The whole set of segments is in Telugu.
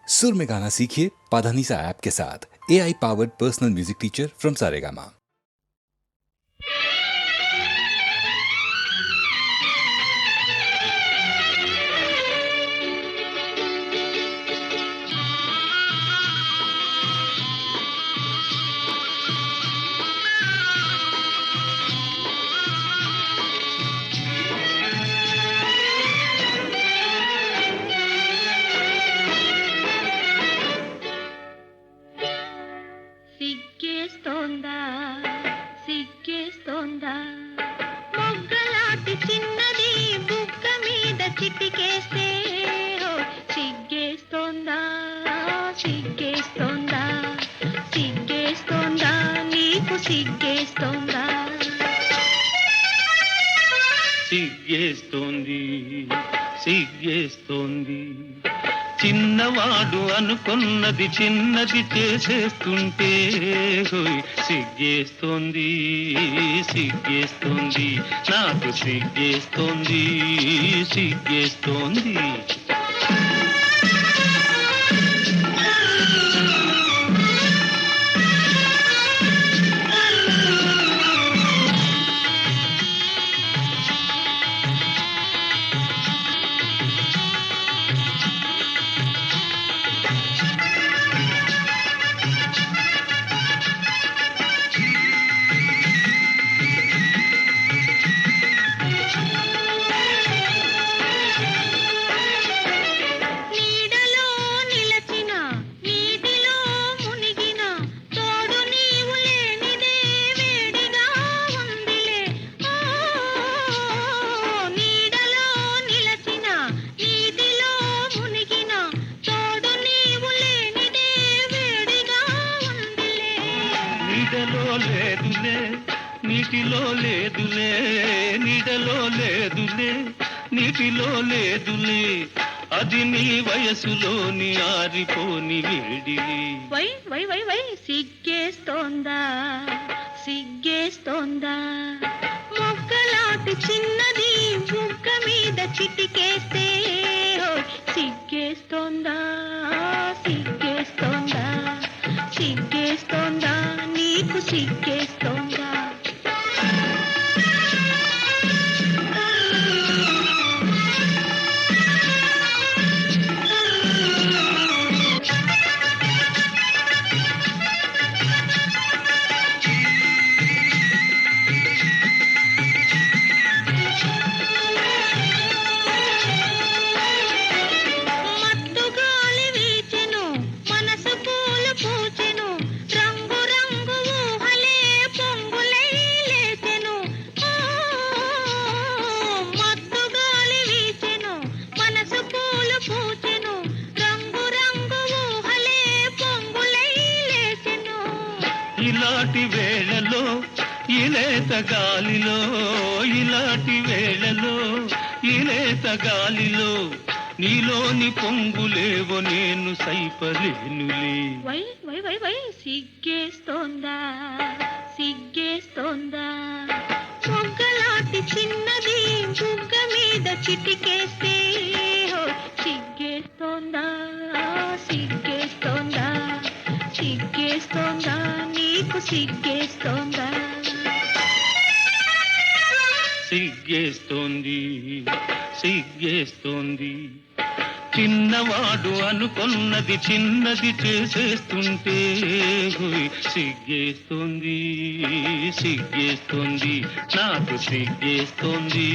सुर में गाना सीखिए पाधानीसा ऐप के साथ। AI powered personal music teacher from Saregama. సిగ్గేస్తోందా సిగ్గేస్తోందా మొగ్గలాంటి చిన్నది బుగ్గ మీద చిటికేస్తే సిగ్గేస్తోందా సిగ్గేస్తోందా సిగ్గేస్తోందా నీకు సిగ్గేస్తోందా సిగ్గేస్తోంది సిగ్గేస్తోంది చిన్నవాడు అనుకున్నది చిన్నది చేసేస్తుంటే సిగ్గేస్తోంది సిగ్గేస్తోంది నాకు సిగ్గేస్తోంది సిగ్గేస్తోంది నీటిలో లేదులే నీడలో లేదులే నీటిలో లేదులే అది నీ వయసులోని ఆరిపోని వేడి వై వై వై వై సిగ్గేస్తోందా సిగ్గేస్తోందా మొగ్గలాంటి చిన్నది బుగ్గ మీద చిటికేస్తే సిగ్గేస్తోందా సిగ్గేస్తోందా సిగ్గేస్తోందా నీకు సిగ్గేస్తోందా ఇలాంటి వేళలో ఇలేత గాలిలో ఇలాంటి వేళలో ఇలేత గాలిలో నీలోని పొంగులేవో నేను సైపలేనులే వై వై వై వై సిగ్గేస్తోందా సిగ్గేస్తోందా మొగ్గలాంటి చిన్నది బుగ్గ మీద చిటికేస్తే సిగ్గేస్తోందా సిగ్గేస్తోందా సిగ్గేస్తోందా నీకు సిగ్గేస్తోందా సిగ్గేస్తోంది సిగ్గేస్తోంది చిన్నవాడు అనుకున్నది చిన్నది చేసేస్తుంటే సిగ్గేస్తోంది సిగ్గేస్తోంది నాకు సిగ్గేస్తోంది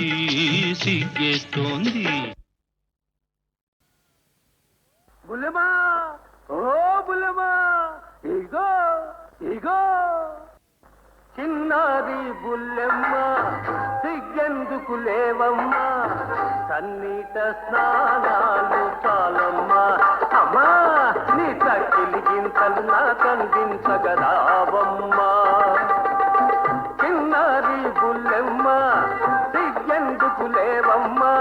సిగ్గేస్తోంది బుల్లెమా ఓ బుల్లెమా ఇగో ఇగో చిన్నారి బుల్లెమ్మ సిగ్గెందుకు లేవమ్మా కన్నీట స్నానాలు చాలమ్మా అమ్మా నీ తక్కిలి గింతలు నాకందించగరావమ్మా చిన్నారి బుల్లెమ్మ సిగ్గెందుకు లేవమ్మా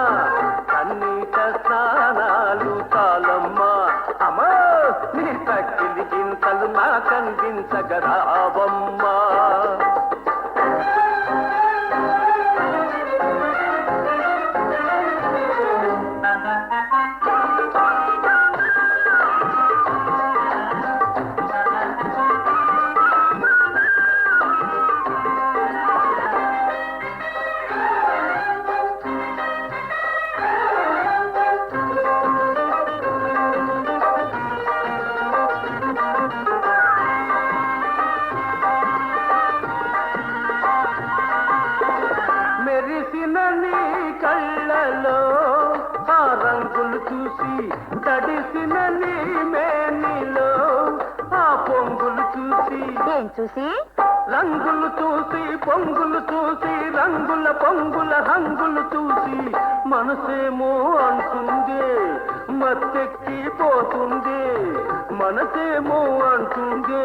కన్నీట స్నానాలు చాలమ్మా అమ్మా నీ తక్కిలి గింతలు నాకందించగరావమ్మా చూసి తడిసిన నీ మేనిలో ఆ పొంగులు చూసి ఏం చూసి రంగులు చూసి పొంగులు చూసి రంగుల పొంగుల హంగులు చూసి మనసేమో అంటుంది మత్తెక్కిపోతుంది మనసేమో అంటుంది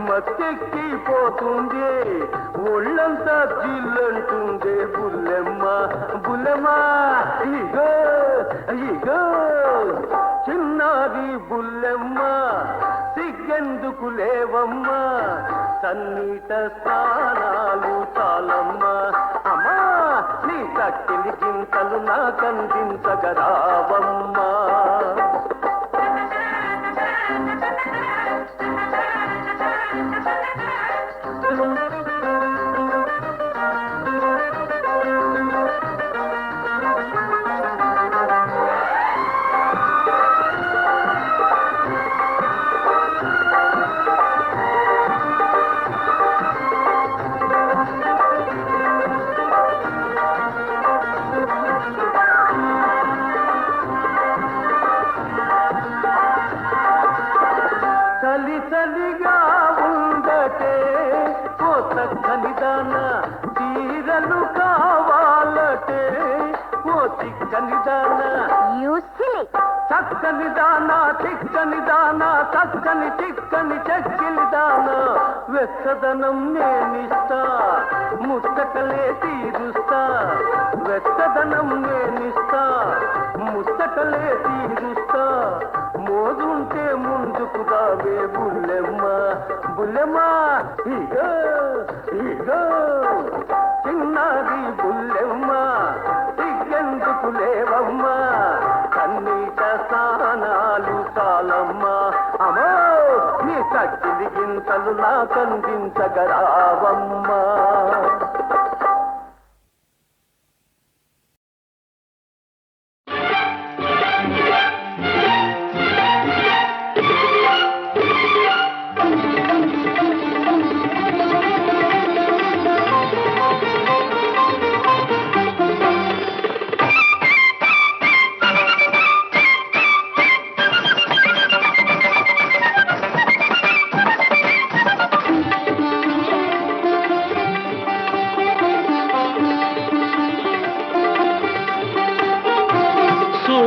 మత్తెక్కిపోతుంది ఒళ్ళంతా జిల్లంటుంది బుల్లెమ్మ బుల్లెమ్మ ఇగో ఇగో చిన్నారి బుల్లెమ్మ సిగ్గెందుకు లేవమ్మా సన్నీట స్నానాలు చాలమ్మా అమ్మా నీ చక్కిలి గింతలు నాకందించగరావమ్మా చలి చలిగా ఉండటే ఓ చక్కని దాన చీరలు కావాలటే ఓ చిక్కని దాన చక్కని దానా చిక్కని దానా చక్కని చిక్కని చెక్కిలి దానా వెచ్చదనం నేనిస్తా ముచ్చటలే తీరుస్తా వెచ్చదనం నేనిస్తా ముచ్చటలే తీరుస్తా మోదుంటే ముందుకు రావే బుల్లెమ్మ బుల్లెమ్మ ఇగో ఇగో చిన్నది బుల్లెమ్మ సిగ్గెందుకు లేవమ్మా కన్నీట స్నానాలు చాలమ్మా అమ్మో నీ చక్కిలి గింతలు నాకందించగరావమ్మా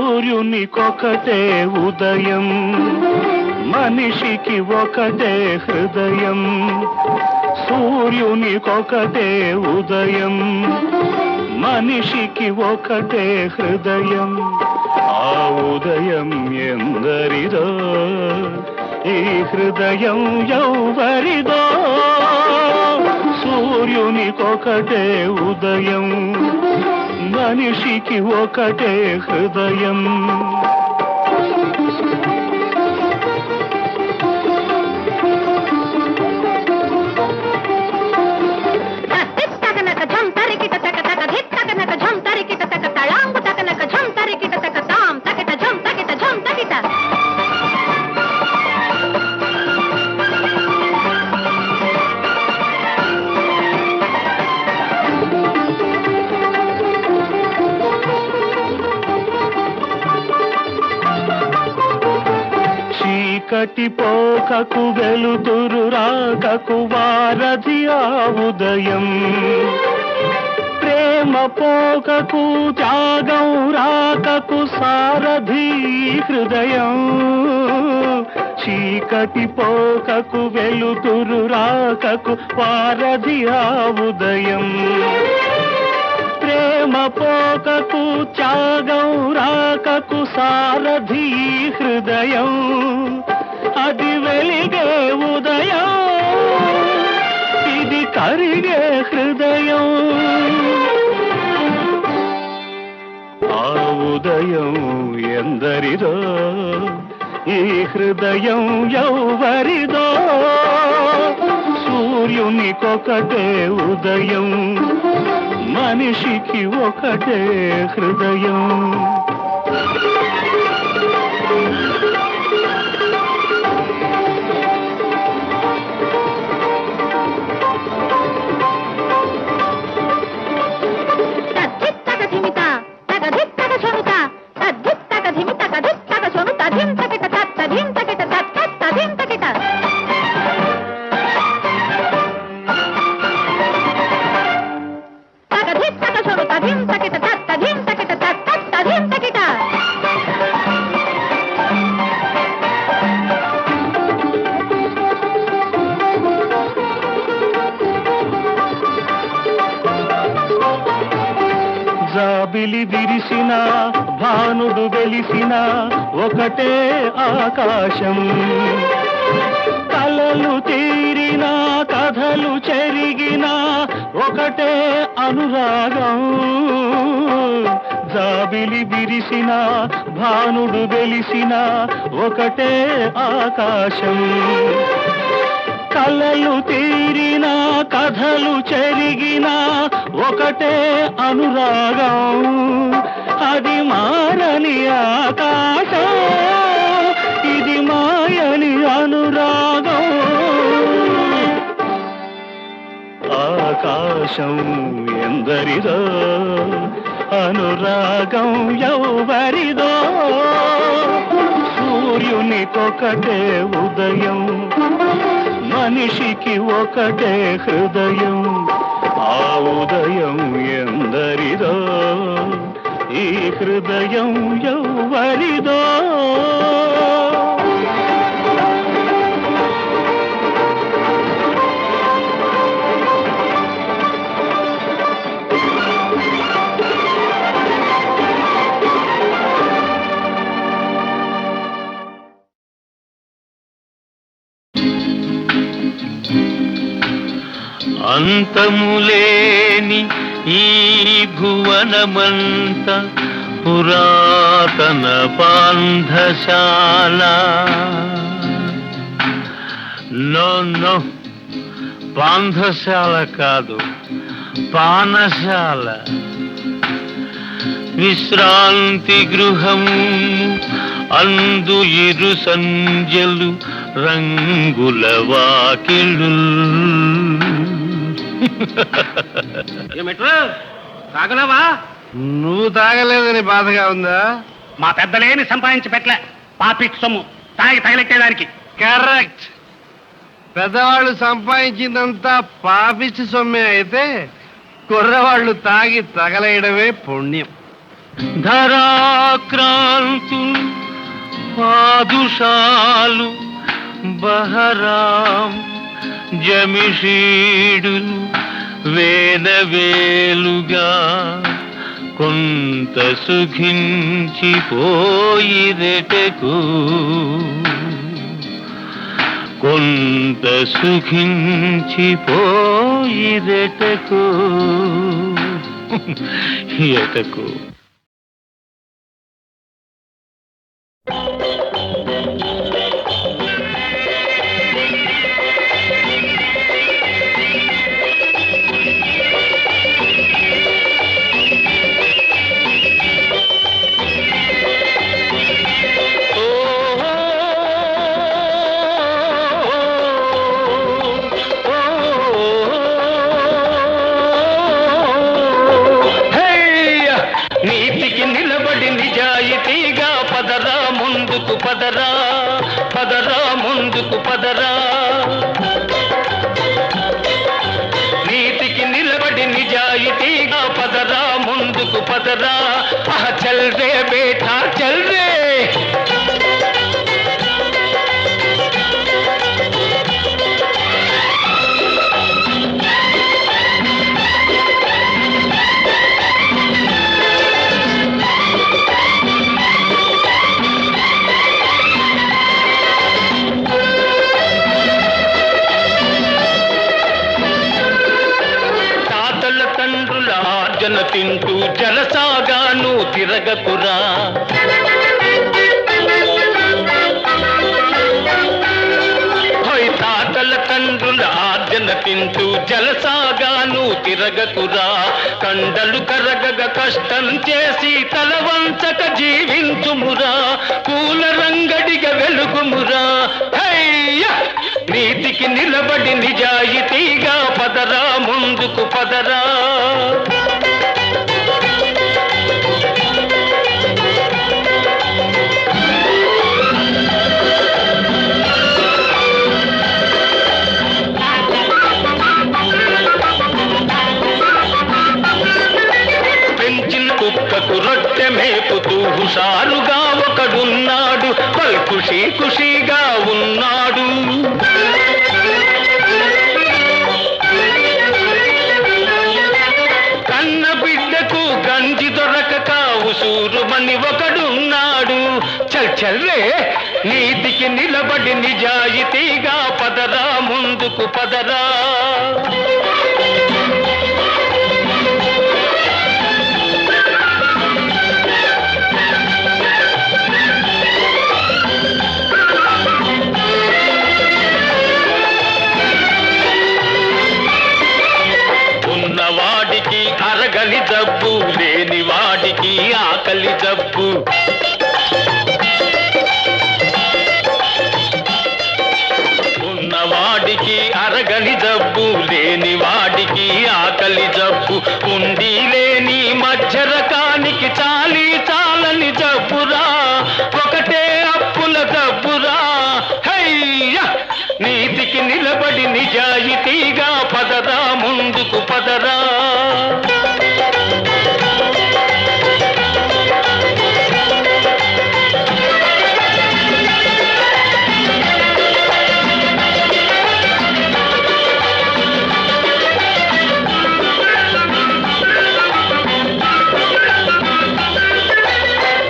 సూర్యునికొకటే ఉదయం మనిషికి ఒకటే హృదయం సూర్యునికొకటే ఉదయం మనిషికి ఒకటే హృదయం ఆ ఉదయం ఎందరిదో ఈ హృదయం ఎవరిదో సూర్యునికొకటే ఉదయం మనిషికి ఒకటే హృదయం కటిపోకకు వెలుతురు రాకకు వారధి ఆ ఉదయం ప్రేమ పోకకు త్యాగం రాకకు సారథి హృదయం చీకటి పోకకు వెలుతురు రాకకు వారధి ఆ ఉదయం ప్రేమ పోకకు త్యాగం రాకకు సారథి హృదయం అది వెలిగే ఉదయం ఇది కరిగే హృదయం ఆ ఉదయం ఎందరిదో ఈ హృదయం ఎవరిదో సూర్యునికొకటే ఉదయం మనిషికి ఒకటే హృదయం తద్దిత్తక ధిమిత తగదిత్తక ఝమిత తద్దిత్తక ధిమిత జాబిలి విరిసిన భానుడు వెలిసిన ఒకటే ఆకాశం. కలలు తీరిన కథలు చెరిగిన ఒకటే అనురాగం. జాబిలి విరిసిన భానుడు వెలిసిన ఒకటే ఆకాశం. కలలు తీరిన కథలు చెరిగిన ఒకటే అనురాగం. అది మారని ఆకాశం, ఇది మాయని అనురాగం. ఆకాశం ఎందరిదో, అనురాగం ఎవరిదో. సూర్యునికొకటే ఉదయం, మనిషికి ఒకటే హృదయం. ఆ ఉదయం ఎందరిదో, ఈ హృదయం ఎవరిదో. అంతములేని ఈ భువనమంత పురాతన పాంధశాల. నో పాంధశాల కాదు, పానశాల. విశ్రాంతి గృహము, అందు ఇరు సంజలు, రంగుల వాకిళ్ళు. ఏమిట్రా తాగలవా? నువ్వు తాగలేదని బాధగా ఉందా? మా పెద్దలేని సంపాదించి పెట్టలే, పాపిట్ సొమ్ము తాగి తగలెట్టేదానికి. కరెక్ట్. పెద్దవాళ్ళు సంపాదించిందంతా పాపిచ్చి సొమ్మే అయితే కుర్రవాళ్ళు తాగి తగలేయడమే పుణ్యం. ధరాక్రాంతులు, పాదుషాలు, బహరాం, జమిషీడులు వేలవేలుగా కొంత సుఖించిపోయిరెటకు, కొంత సుఖించిపోయిరెటకు. ఎటకు పదరా పదరా ముందుకు పదరా. నీతికి నిలబడి నిజాయితీగా పదరా ముందుకు పదరా. చల్ రే బేటా చల్ రే. తింటూ జలసాగాను తిరగకురా. తాతల తండ్రుల ఆర్జన తింటూ జలసాగాను తిరగకురా. కండలు కరగగ కష్టం చేసి తలవంచక జీవించుమురా. పూల రంగడిగా వెలుగుమురా. నీతికి నిలబడి నిజాయితీగా పదరా ముందుకు పదరా. కుక్కకు రొట్టె మేపుతూ హుషారుగా ఒకడున్నాడు, ఖుషీ ఖుషీగా ఉన్నాడు. కన్న బిడ్డకు గంజి దొరక ఉసూరుమని ఒకడున్నాడు. చల్ చల్రే నీతికి నిలబడి నిజాయితీగా పదరా ముందుకు పదరా. ఉన్నవాడికి అరగని జబ్బు, లేని వాడికి ఆకలి జబ్బు. ఉన్నవాడికి అరగని జబ్బు, లేని వాడికి ఆకలి జబ్బు. ఉండి లేని మధ్య రకానికి చాలి చాలని జబ్బురా, ఒకటే అప్పుల జబ్బురా. హయ్యా నీతికి నిలబడి నిజాయితీగా పదరా ముందుకు పదరా.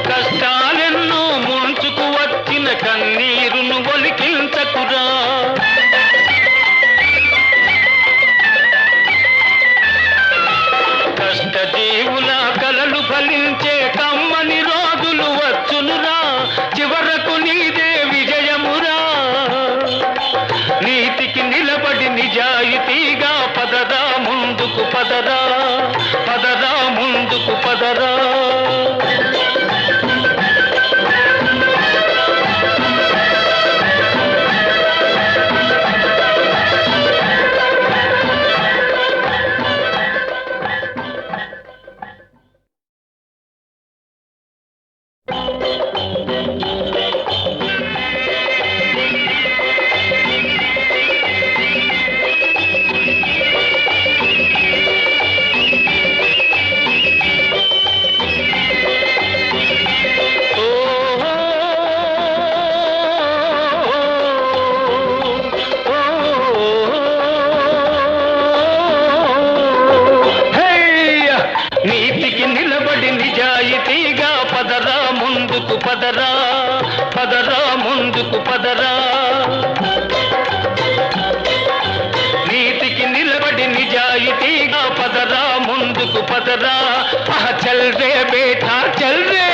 కష్టాలెన్నో ముంచుకు వచ్చిన కన్నీరును ఒలికించకురా. కష్టజీవుల కలలు ఫలించే కమ్మని రోజులు వచ్చునురా, చివరకు నీదే విజయమురా. నీతికి నిలబడి నిజాయితీగా పదరా ముందుకు పదరా, పదరా ముందుకు పదరా. నీతికి నిలబడి నిజాయితీగా పదరా ముందుకు పదరా, పదరా ముందుకు పదరా. నీతికి నిలబడి నిజాయితీగా పదరా ముందుకు పదరా. చల్ రే బేటా చల్ రే.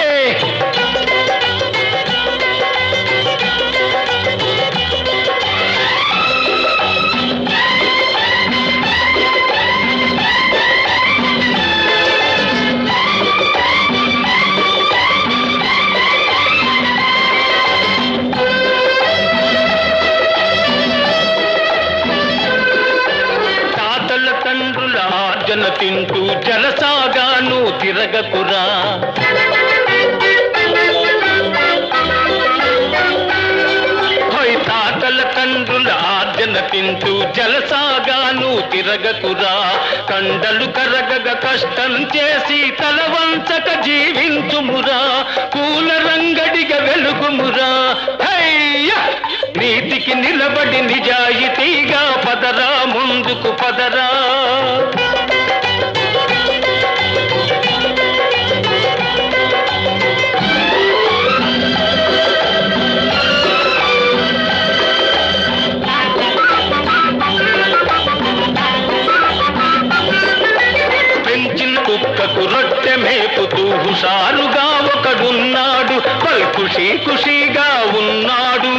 తండ్రుల ఆర్జన తింటూ జలసాగాను తిరగకురా. తాతల తండ్రుల ఆర్జన తింటూ జలసాగాను తిరగకురా. కండలు కరగగ కష్టం చేసి తలవంచక జీవించుమురా, పూల రంగడిగా వెలుగుమురా. హయ్యా నీతికి నిలబడి నిజాయితీగా పదరా ముందుకు పదరా. పెంచిన కుక్కకు రొట్టె మేపుతూ హుషారుగా ఒకడున్నాడు, పల్ ఖుషీ ఖుషీగా ఉన్నాడు.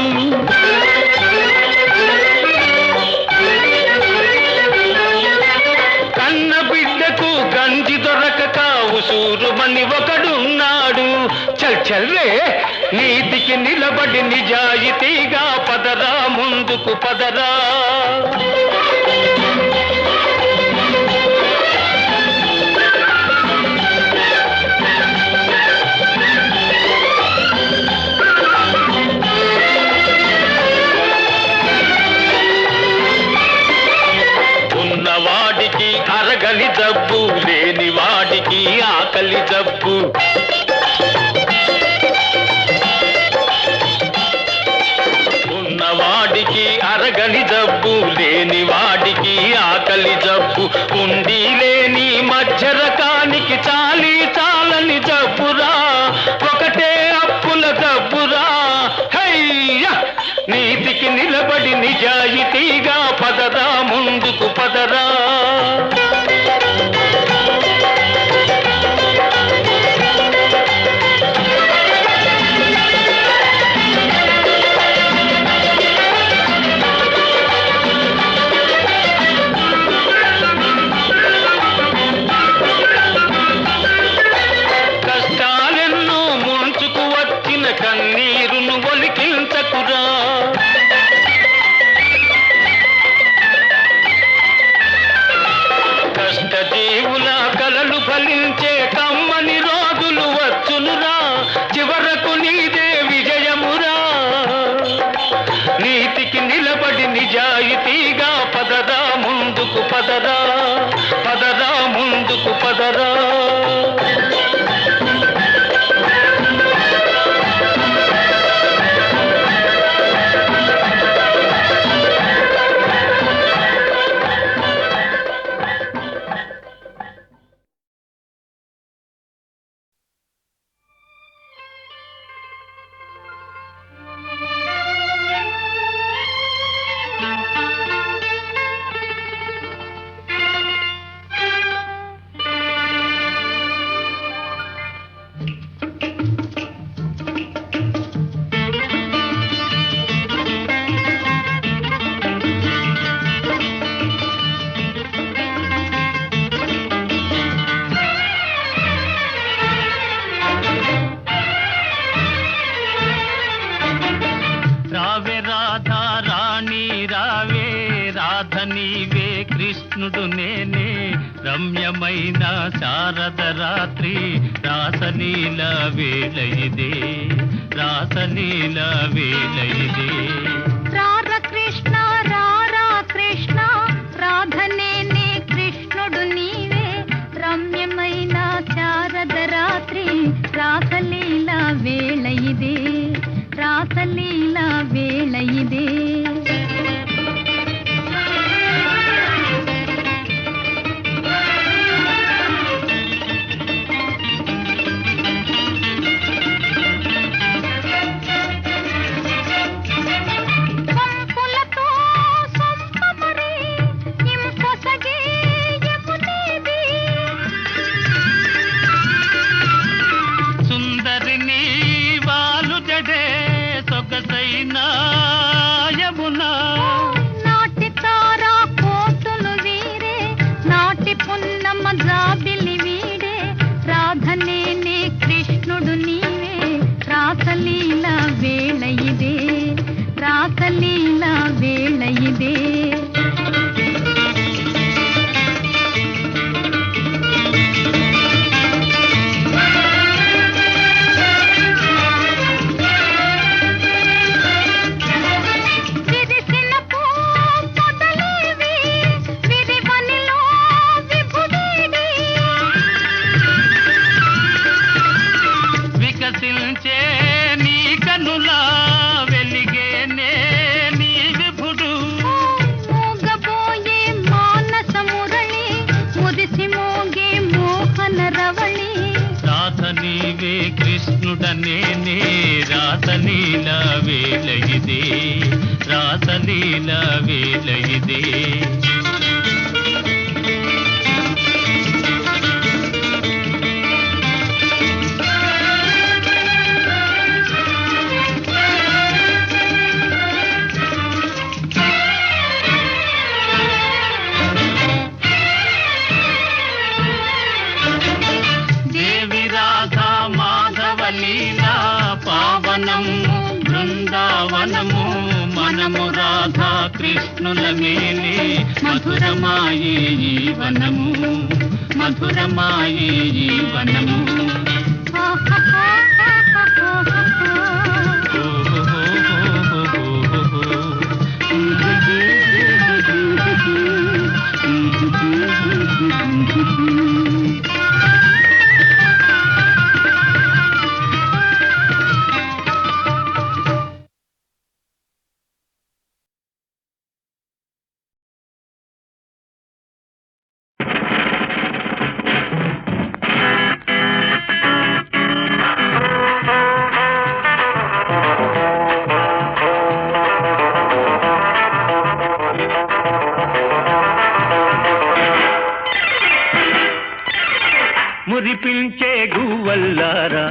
కన్న బిడ్డకు గంజి దొరకక ఉసూరుమని ఒకడున్నాడు. చల్ చల్రే నీతికి నిలబడి నిజాయితీగా పదరా ముందుకు పదరా. ఉన్నవాడికి అరగని జబ్బు, లేని వాడికి ఆకలి జబ్బు. ఉన్నవాడికి అరగని జబ్బు, లేని వాడికి ఆకలి జబ్బు. ఉండి లేని మధ్య రకానికి చాలి చాలని జబ్బురా, నీతికి నిలబడి నిజాయితీగా పదరా ముందుకు పదరా. కష్టాలెన్నో ముంచుకు వచ్చిన కన్నీరును ఒలికించకురా. కష్టజీవుల కలలు ఫలించే కమ్మని రోజులు వచ్చునురా. చివరకు నీదే విజయమురా. నీతికి నిలబడి నిజాయితీగా పదరా ముందుకు పదరా. పదరా ముందుకు పదరా. రావే రాధా రాణి రావే రాధ నీవే కృష్ణుడు నేనే రమ్యమైన శారద రాత్రి రాసలీల వేళ ఇదే. రాసలీల వేళ ఇదే. రార కృష్ణ రారా కృష్ణ రాధ నేనే కృష్ణుడు నీవే రమ్యమైన శారద రాత్రి రాసలీల వేళ ఇదే. రాసలీల వేళ ఇదే. సుందరిని వాలు జడే సొగసైన యమునా. నాటి తారా కోటులు వీరే నాటి పున్నమ జాబిలి వీడే రాధ నేనే కృష్ణుడు నీవే రాసలీల వేళ ఇదే. రాసలీల వేళ ఇదే. వికసించే నీ కనులా వెలిగేనే నీ విభుడు. మోగబోయే మానస మురళి ముదిసి మోగే మోహన రవళి. రాధ నీవే కృష్ణుడనేనే రాసలీల వేళ ఇదే. రాసలీల వేళ ఇదే. దేవి రాధా మాధవ లీలా పావనము బృందావనము మనము రాధా కృష్ణుల మేలే మధురమాయే ఈ వనము. మధురమాయే ఈ వనము. గుమ్మల్లారా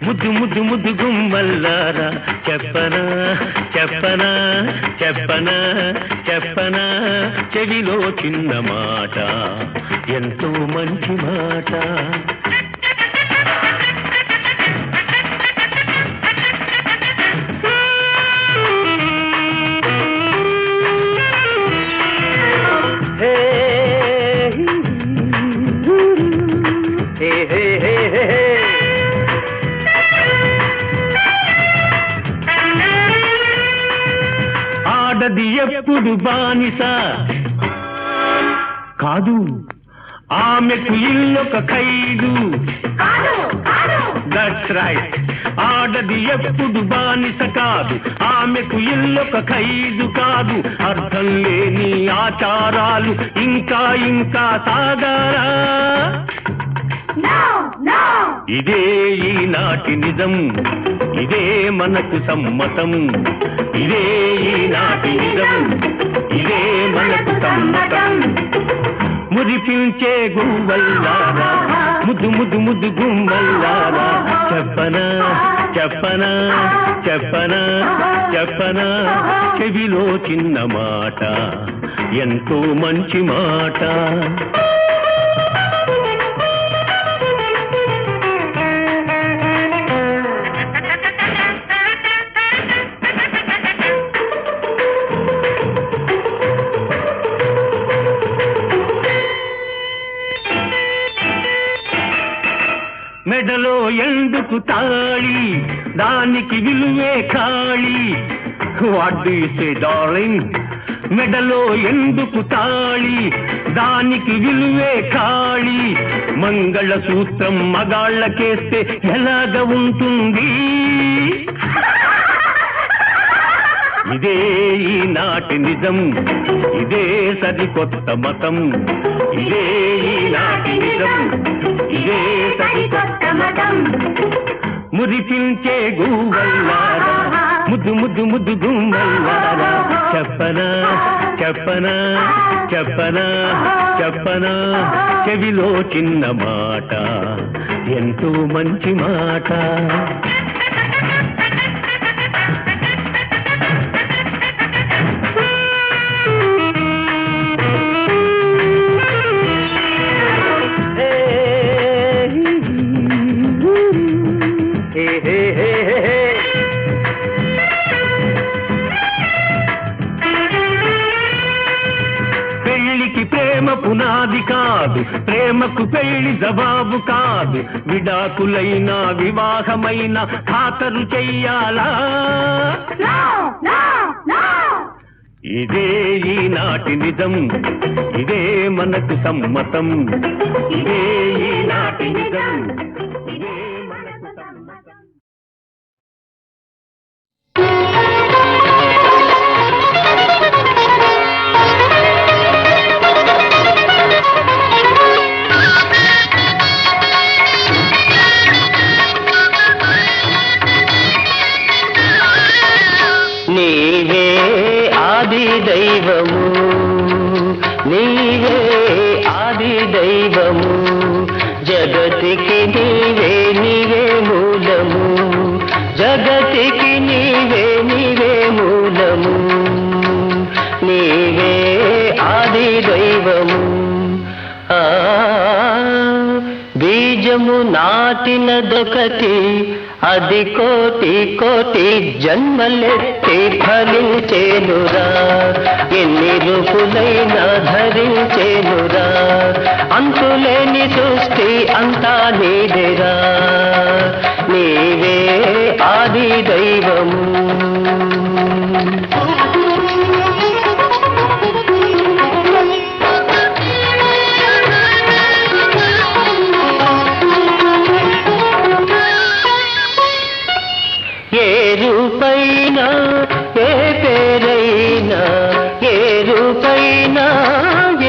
ముద్దు ముద్దు ముద్దు గుమ్మల్లారా చెప్పనా చెప్పనా చెప్పనా చెప్పనా చెవిలో చిన్న మాట ఎంతో మంచి మాట ఆడది ఎప్పుడు బానిస కాదు ఆమెకు ఇల్లొక ఖైదు దట్స్ రైట్ ఆడది ఎప్పుడు బానిస కాదు ఆమెకు ఇల్లొక ఖైదు కాదు అర్థం లేని ఆచారాలు ఇంకా ఇంకా సాగారా ఇదే ఈనాటి నిజం ఇదే మనకు సమ్మతం ఇదే ఈనాటి నిజం ఇదే మనకు సమ్మతం మురిపించే గువ్వల్లారా ముద్దు ముద్దు ముద్దు గుమ్మల్లారా చెప్పనా చెప్పనా చెప్పనా చెప్పనా చెవిలో చిన్న మాట ఎంతో మంచి మాట మెడలో ఎందుకు తాళి దానికి విలువే ఖాళీ what do you say darling మెడలో ఎందుకు తాళి దానికి విలువే ఖాళీ మంగళ సూత్రం మగాళ్ళకేస్తే ఎలాగ ఉంటుంది ఇదే ఈనాటి నిజం ఇదే సరికొత్త మతం ఇదే ఈనాటి నిజం ఇదే సరికొత్త మతం మురిపించే గువ్వల్లారా ముద్దు ముద్దు ముద్దు గుమ్మల్లారా చెప్పనా చెప్పనా చెప్పనా చెప్పనా చెవిలో చిన్న మాట ఎంతో మంచి మాట పెళ్లికి ప్రేమ పునాది కాదు ప్రేమకు పెళ్లి జవాబు కాదు విడాకులైనా వివాహమైన ఖాతరు చెయ్యాలా ఇదే ఈనాటి నిజం ఇదే మనకు సమ్మతం ఇదే ఈనాటి నిజం ఇదే మనకు సమ్మతం నీవే ఆది దైవము నీవే ఆది దైవము జగతికి నీవే నీవే మూలము జగతికి నీవే నీవే మూలము నీవే ఆది దైవము బీజము నాటినదొకటి అది కోటి కోటి జన్మలెత్తి ఫలించేనురా ఎన్ని రూపులైనా ధరించేనురా అంతులేని సృష్టి అంతా నీదేరా నీవే ఆది దైవము ఏ రూపైనా ఏ పేరైనా ఏ రూపైనా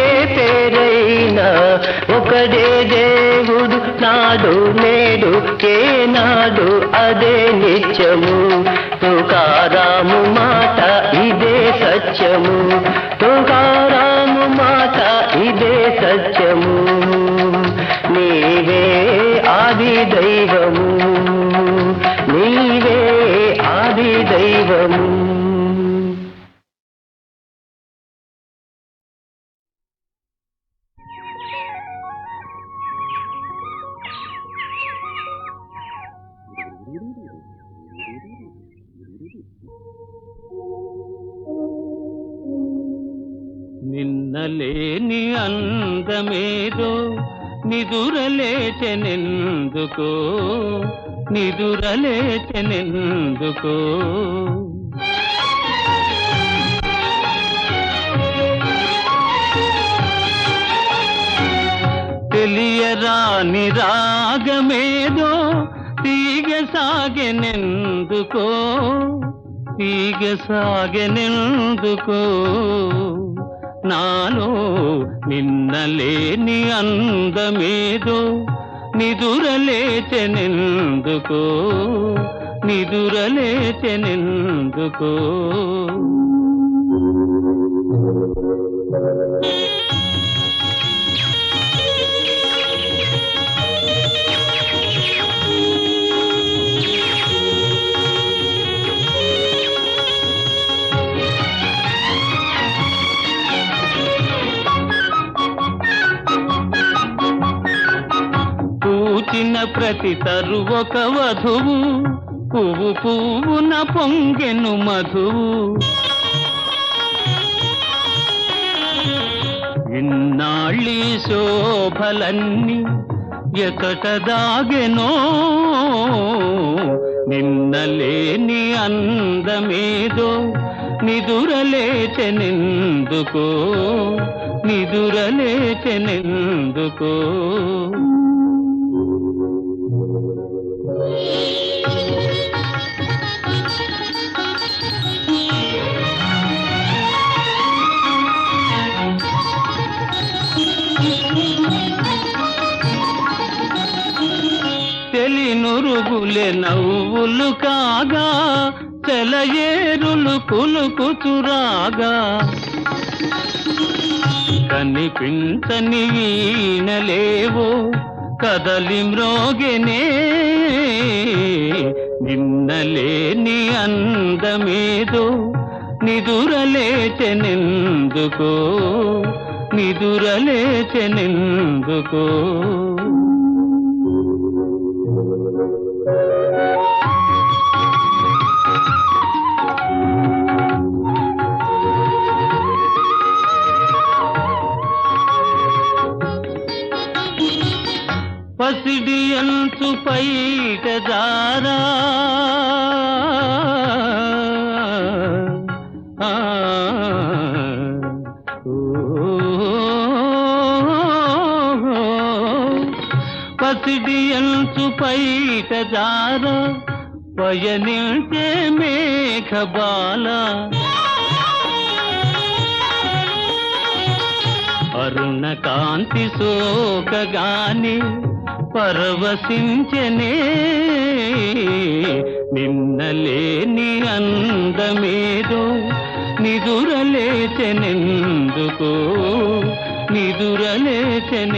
ఏ పేరైనా ఒకడే దేవుడు నాడు నేడు ఏనాడు అదే నిత్యము తుకారాము మాట ఇదే సత్యము తుకారాము మాట ఇదే సత్యము నీవే ఆది దైవము నిన్నలేని అందమేదో నిదురలేచెనెందుకో నిదురలేచెనెందుకో తెలియరాని రాగమేదో తీగ సాగెనెందుకో తీగ సాగెనెందుకో నాలో నిన్నలేని అందమేదో నిదురలేచెనెందుకో నిదురలేచెనెందుకో పూచిన ప్రతి తరువొక వధువు పువ్వు పువ్వున పొంగెను మధువు ఇన్నాళ్ళీ శోభలన్నీ ఎకట దాగెనో నిన్నలేని అందమేదో నిదురలేచెనెందుకో నిదురలేచెనెందుకో తెలినురుగులే నవ్వులు కాగా తెలయేరులు కులుకుతురాగా కనిపించని వీణలేవో కదలి మ్రోగెనే నిన్నలేని అందమేదో నిదురలేచెనెందుకో నిదురలేచెనెందుకో పసిడి అంచు పైట జారా పసిడి అంచు పైట జారా పయనించే మేఘబాల అరుణ కాంతి సోకగాని పరవశించనే నిన్నలేని అందమేదో నిదురలేచెనెందుకో నిదురలేచెనెందుకో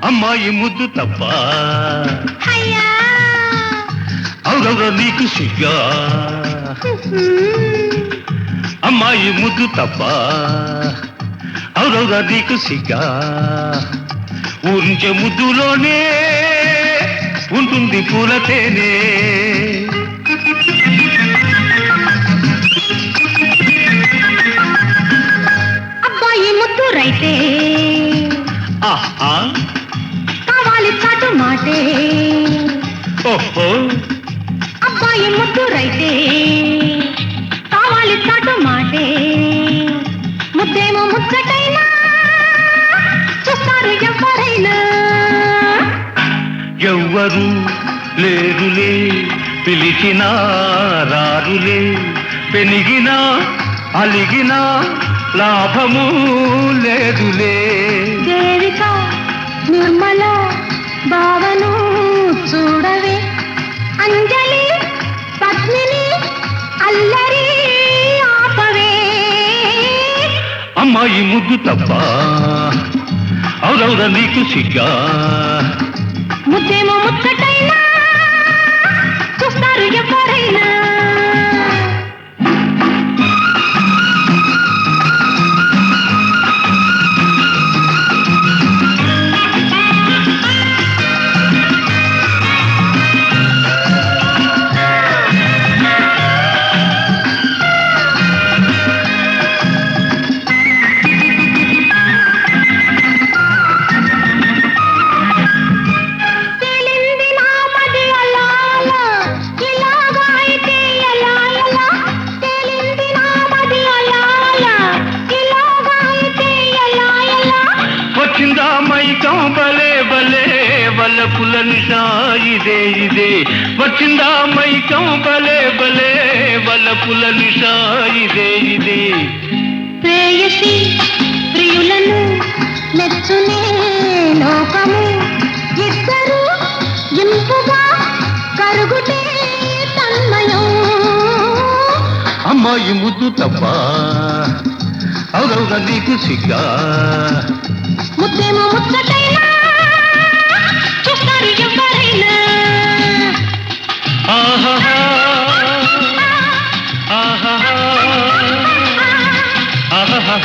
అమ్మాయి ముద్దు తప్ప అవురవ నీకు సిగ్గా అమ్మాయి ముద్దు తప్ప అవురవ నీకు సిగ్గా ఊరించే ముద్దులోనే ఉంటుంది పూలతేనే అబ్బాయి ముద్దు రైతే ఆహా కావాలి చాటు మాటే ఓహో అబ్బాయి ముద్దు రైతే కావాలి చాటు మాటే ముద్దేమో ముచ్చటైనా చూస్తారు ఎవరైనా ఎవ్వరు లేరులే పిలిచినా రారులే పెనిగినా అలిగినా లాభము లేదులే దేవిక నిర్మల భావను చూడవే అంజలి పద్మిని అల్లరి ఆప ముద్దు తప్ప అవురవురా నీకు సిగ్గా ముద్దేమో ముచ్చటైనా చూస్తారు ఎవరైనా వలపుల నిషా ఇదే ఇదే వచ్చిందా మైకం బలే బలే వలపుల నిషా ఇదే ఇదే ప్రేయసి ప్రియులను మెచ్చునే లోకము ఇద్దరు ఇంపుగా కరుగుటే తన్మయం అమ్మాయి ముద్దు తప్ప అవురవుగా నీకు సిగ్గా ముద్దేమో ముచ్చటైనా చూస్తారు ఎవరైనా ఆహా ఆహా ఆహా